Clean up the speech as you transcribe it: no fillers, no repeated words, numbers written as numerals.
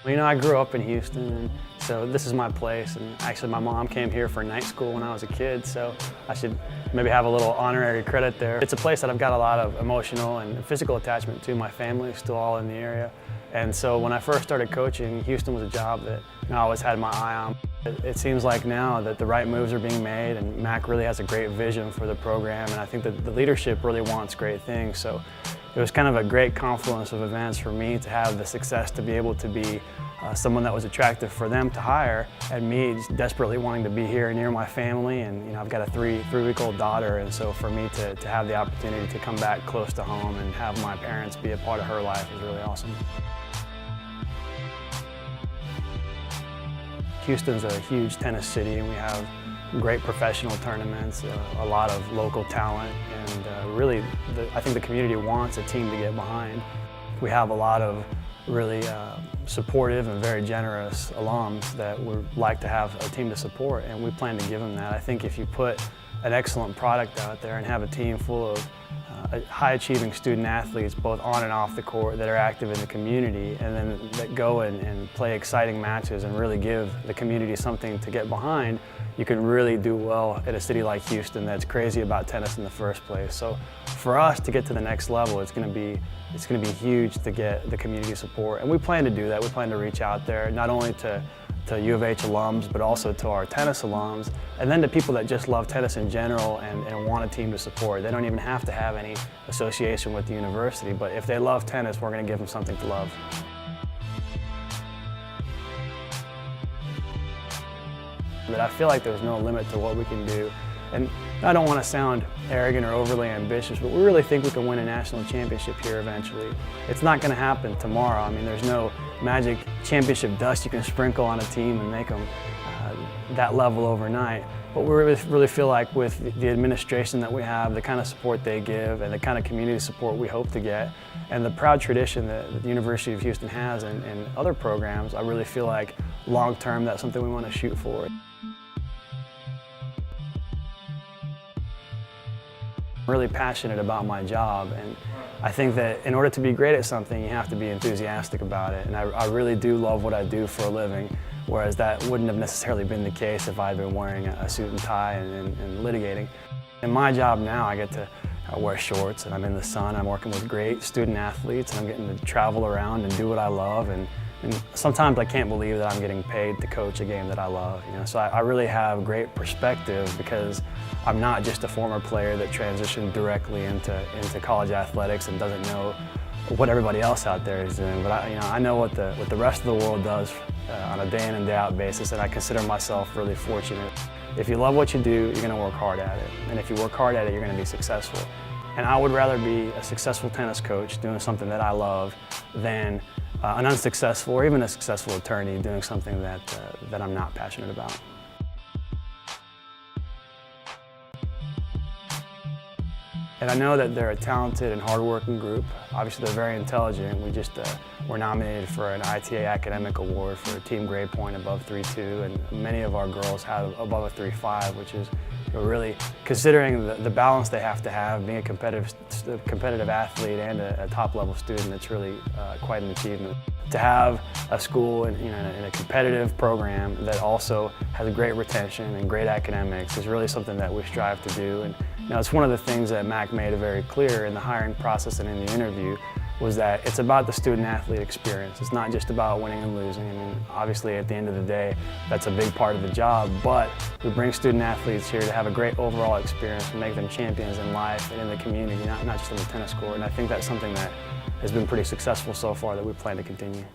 You know, I grew up in Houston, and so this is my place. And actually, my mom came here for night school when I was a kid, so I should maybe have a little honorary credit there. It's a place that I've got a lot of emotional and physical attachment to. My family is still all in the area. And so when I first started coaching, Houston was a job that I always had my eye on. It seems like now that the right moves are being made, and Mac really has a great vision for the program, and I think that the leadership really wants great things. So it was kind of a great confluence of events for me to have the success to be able to be someone that was attractive for them to hire, and me just desperately wanting to be here near my family. And you know, I've got a three-week-old daughter, and so for me to have the opportunity to come back close to home and have my parents be a part of her life is really awesome. Houston's a huge tennis city, and we have great professional tournaments, a lot of local talent, and really, I think the community wants a team to get behind. We have a lot of really supportive and very generous alums that would like to have a team to support, and we plan to give them that. I think if you put an excellent product out there and have a team full of high-achieving student athletes, both on and off the court, that are active in the community, and then that go and play exciting matches and really give the community something to get behind, you can really do well at a city like Houston that's crazy about tennis in the first place. So for us to get to the next level, it's going to be huge to get the community support, and we plan to do that. We plan to reach out there, not only to U of H alums, but also to our tennis alums, and then to people that just love tennis in general and want a team to support. They don't even have to have any association with the university, but if they love tennis, we're going to give them something to love. But I feel like there's no limit to what we can do. And I don't want to sound arrogant or overly ambitious, but we really think we can win a national championship here eventually. It's not going to happen tomorrow. I mean, there's no magic championship dust you can sprinkle on a team and make them that level overnight. But we really feel like with the administration that we have, the kind of support they give, and the kind of community support we hope to get, and the proud tradition that the University of Houston has in other programs, I really feel like long-term that's something we want to shoot for. I'm really passionate about my job, and I think that in order to be great at something, you have to be enthusiastic about it. And I really do love what I do for a living, whereas that wouldn't have necessarily been the case if I'd been wearing a suit and tie and litigating. In my job now, I get to wear shorts, and I'm in the sun. I'm working with great student athletes, and I'm getting to travel around and do what I love. And sometimes I can't believe that I'm getting paid to coach a game that I love. You know? So I really have great perspective, because I'm not just a former player that transitioned directly into college athletics and doesn't know what everybody else out there is doing. But I know what the rest of the world does on a day in and day out basis, and I consider myself really fortunate. If you love what you do, you're going to work hard at it. And if you work hard at it, you're going to be successful. And I would rather be a successful tennis coach doing something that I love than an unsuccessful or even a successful attorney doing something that I'm not passionate about. And I know that they're a talented and hardworking group. Obviously, they're very intelligent. We just were nominated for an ITA Academic Award for a team grade point above 3.2, and many of our girls have above a 3.5, which is really, considering the balance they have to have, being a competitive athlete and a top-level student, it's really quite an achievement. To have a school in a competitive program that also has great retention and great academics is really something that we strive to do. And it's one of the things that Mac made very clear in the hiring process and in the interview, was that it's about the student-athlete experience. It's not just about winning and losing. I mean, obviously, at the end of the day, that's a big part of the job, but we bring student-athletes here to have a great overall experience and make them champions in life and in the community, not just on the tennis court. And I think that's something that has been pretty successful so far that we plan to continue.